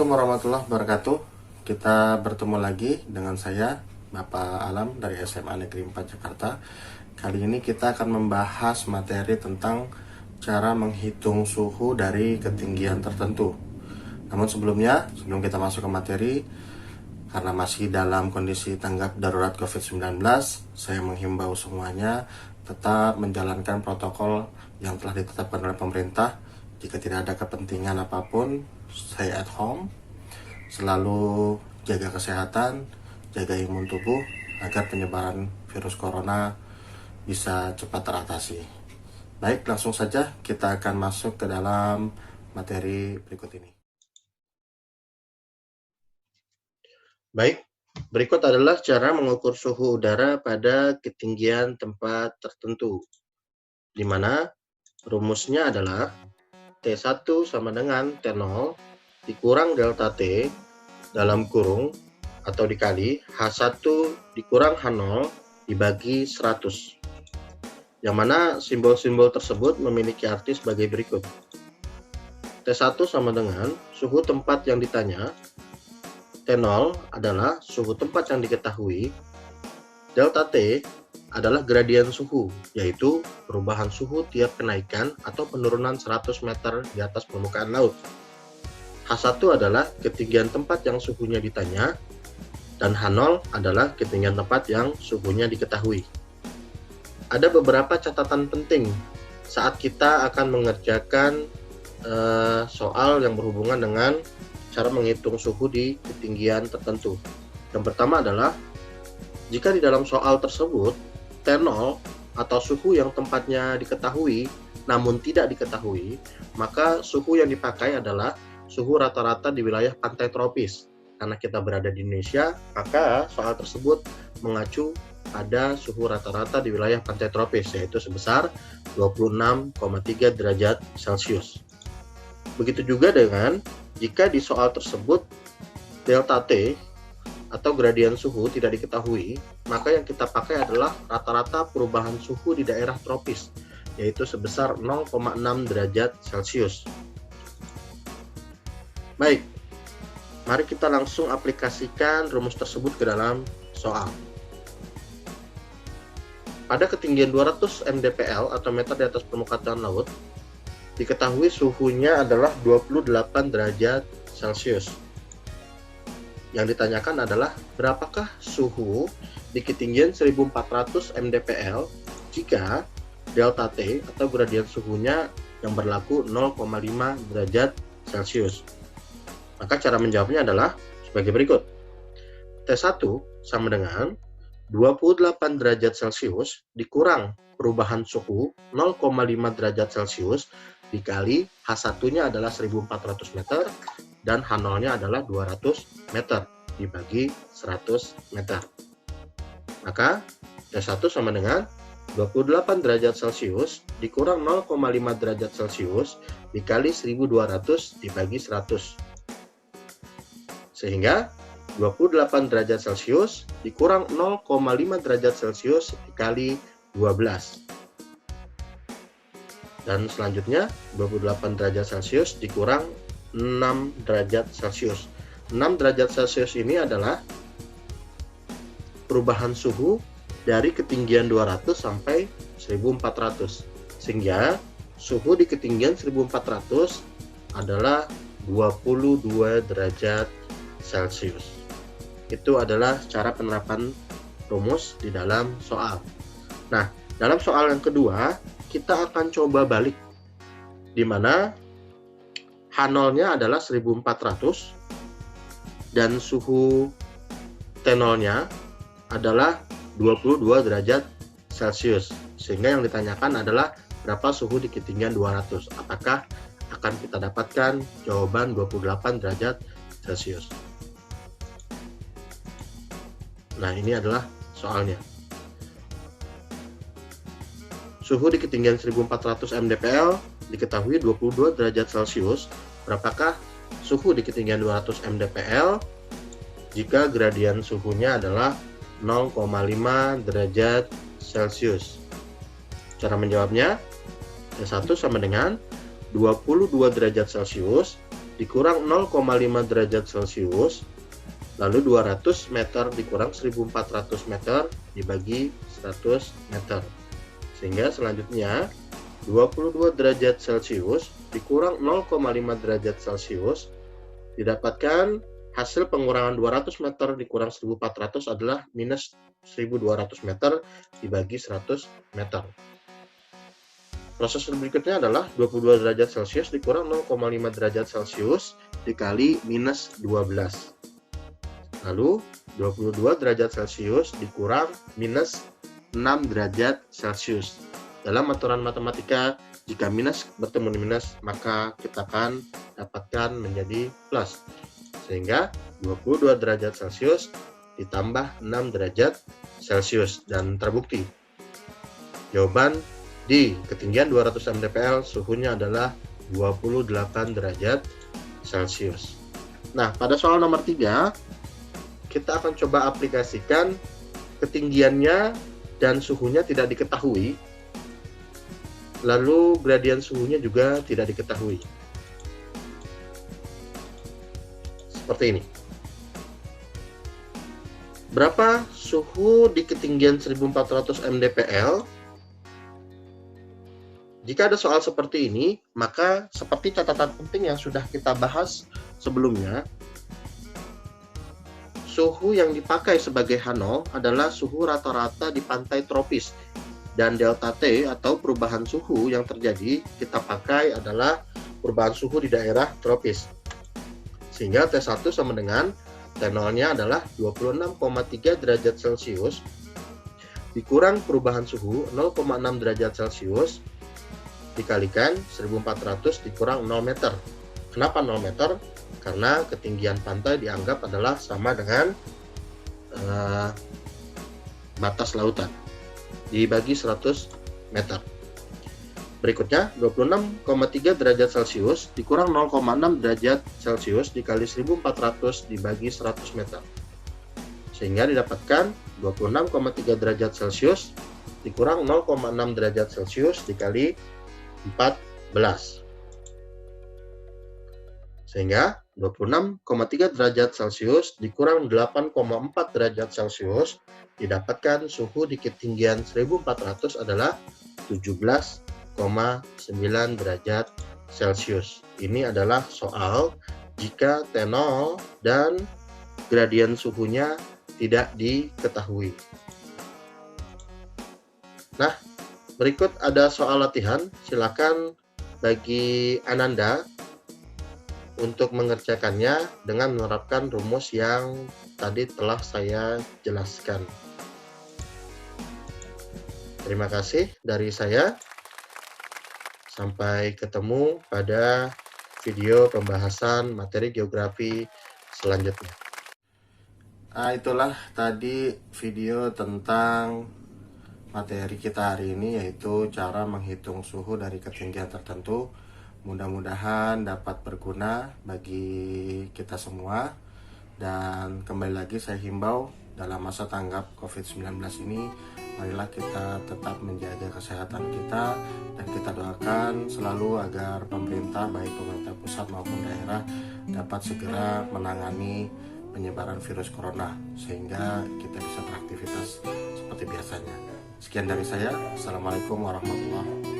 Assalamualaikum warahmatullahi wabarakatuh. Kita bertemu lagi dengan saya, Bapak Alam dari SMA Negeri 4 Jakarta. Kali ini kita akan membahas materi tentang cara menghitung suhu dari ketinggian tertentu. Namun sebelum kita masuk ke materi, karena masih dalam kondisi tanggap darurat COVID-19, saya menghimbau semuanya tetap menjalankan protokol yang telah ditetapkan oleh pemerintah. Jika tidak ada kepentingan apapun, stay at home, selalu jaga kesehatan, jaga imun tubuh agar penyebaran virus corona bisa cepat teratasi. Baik, langsung saja kita akan masuk ke dalam materi berikut ini. Baik, berikut adalah cara mengukur suhu udara pada ketinggian tempat tertentu, di mana rumusnya adalah T1 sama dengan T0 dikurang delta T dalam kurung atau dikali H1 dikurang H0 dibagi 100. Yang mana simbol-simbol tersebut memiliki arti sebagai berikut. T1 sama dengan suhu tempat yang ditanya, T0 adalah suhu tempat yang diketahui, delta T adalah gradien suhu, yaitu perubahan suhu tiap kenaikan atau penurunan 100 meter di atas permukaan laut. H1 adalah ketinggian tempat yang suhunya ditanya, dan H0 adalah ketinggian tempat yang suhunya diketahui. Ada beberapa catatan penting saat kita akan mengerjakan soal yang berhubungan dengan cara menghitung suhu di ketinggian tertentu. Yang pertama adalah, jika di dalam soal tersebut T0 atau suhu yang tempatnya diketahui namun tidak diketahui, maka suhu yang dipakai adalah suhu rata-rata di wilayah pantai tropis. Karena kita berada di Indonesia, maka soal tersebut mengacu pada suhu rata-rata di wilayah pantai tropis, yaitu sebesar 26,3 derajat Celcius. Begitu juga dengan jika di soal tersebut delta T atau gradien suhu tidak diketahui, maka yang kita pakai adalah rata-rata perubahan suhu di daerah tropis, yaitu sebesar 0,6 derajat Celcius. Baik, mari kita langsung aplikasikan rumus tersebut ke dalam soal. Pada ketinggian 200 mdpl atau meter di atas permukaan laut, diketahui suhunya adalah 28 derajat Celcius. Yang ditanyakan adalah berapakah suhu di ketinggian 1400 mdpl jika delta T atau gradien suhunya yang berlaku 0,5 derajat Celcius. Maka cara menjawabnya adalah sebagai berikut. T1 sama dengan 28 derajat Celcius dikurang perubahan suhu 0,5 derajat Celcius dikali H1-nya adalah 1400 meter dan H0-nya adalah 200 meter dibagi 100 meter. Maka T1 sama dengan 28 derajat Celcius dikurang 0,5 derajat Celcius dikali 1200 dibagi 100. Sehingga 28 derajat Celcius dikurang 0,5 derajat Celcius dikali 12. Dan selanjutnya 28 derajat Celcius dikurang 6 derajat Celcius. 6 derajat Celcius ini adalah perubahan suhu dari ketinggian 200 sampai 1400. Sehingga suhu di ketinggian 1400 adalah 22 derajat Celcius. Itu adalah cara penerapan rumus di dalam soal. Nah, dalam soal yang kedua, kita akan coba balik, di mana H0-nya adalah 1400 dan suhu T0-nya adalah 22 derajat Celcius. Sehingga yang ditanyakan adalah berapa suhu di ketinggian 200. Apakah akan kita dapatkan jawaban 28 derajat Celcius. Nah, ini adalah soalnya. Suhu di ketinggian 1400 mdpl diketahui 22 derajat Celcius. Berapakah suhu di ketinggian 200 mdpl jika gradien suhunya adalah 0,5 derajat Celcius? Cara menjawabnya, T1 sama dengan 22 derajat Celcius dikurang 0,5 derajat Celcius, lalu 200 meter dikurang 1400 meter dibagi 100 meter. Sehingga selanjutnya 22 derajat Celcius dikurang 0,5 derajat Celcius didapatkan hasil pengurangan 200 meter dikurang 1400 adalah minus 1200 meter dibagi 100 meter. Proses berikutnya adalah 22 derajat Celcius dikurang 0,5 derajat Celcius dikali minus 12. Lalu 22 derajat Celcius dikurang minus 6 derajat Celcius. Dalam aturan matematika, jika minus bertemu dengan minus, maka kita akan dapatkan menjadi plus. Sehingga 22 derajat Celcius ditambah 6 derajat Celcius dan terbukti. Jawaban di ketinggian 200 mdpl suhunya adalah 28 derajat Celcius. Nah, pada soal nomor 3 kita akan coba aplikasikan ketinggiannya dan suhunya tidak diketahui, lalu gradien suhunya juga tidak diketahui. Seperti ini. Berapa suhu di ketinggian 1400 mdpl? Jika ada soal seperti ini, maka seperti catatan penting yang sudah kita bahas sebelumnya, suhu yang dipakai sebagai H0 adalah suhu rata-rata di pantai tropis, dan delta T atau perubahan suhu yang terjadi kita pakai adalah perubahan suhu di daerah tropis. Sehingga T1 sama dengan T0-nya adalah 26,3 derajat Celcius dikurang perubahan suhu 0,6 derajat Celcius dikalikan 1400 dikurang 0 meter. Kenapa 0 meter? Karena ketinggian pantai dianggap adalah sama dengan batas lautan dibagi 100 meter. Berikutnya 26,3 derajat Celcius dikurang 0,6 derajat Celcius dikali 1400 dibagi 100 meter. Sehingga didapatkan 26,3 derajat Celcius dikurang 0,6 derajat Celcius dikali 14. Sehingga 26,3 derajat Celcius dikurang 8,4 derajat Celcius didapatkan suhu di ketinggian 1400 adalah 17,9 derajat Celcius. Ini adalah soal jika T0 dan gradien suhunya tidak diketahui. Nah, berikut ada soal latihan. Silakan bagi Ananda untuk mengerjakannya dengan menerapkan rumus yang tadi telah saya jelaskan. Terima kasih dari saya. Sampai ketemu pada video pembahasan materi geografi selanjutnya. Itulah tadi video tentang materi kita hari ini, yaitu cara menghitung suhu dari ketinggian tertentu. Mudah-mudahan dapat berguna bagi kita semua. Dan kembali lagi saya himbau, dalam masa tanggap COVID-19 ini, marilah kita tetap menjaga kesehatan kita, dan kita doakan selalu agar pemerintah, baik pemerintah pusat maupun daerah, dapat segera menangani penyebaran virus corona sehingga kita bisa beraktivitas seperti biasanya. Sekian dari saya. Assalamualaikum warahmatullahi wabarakatuh.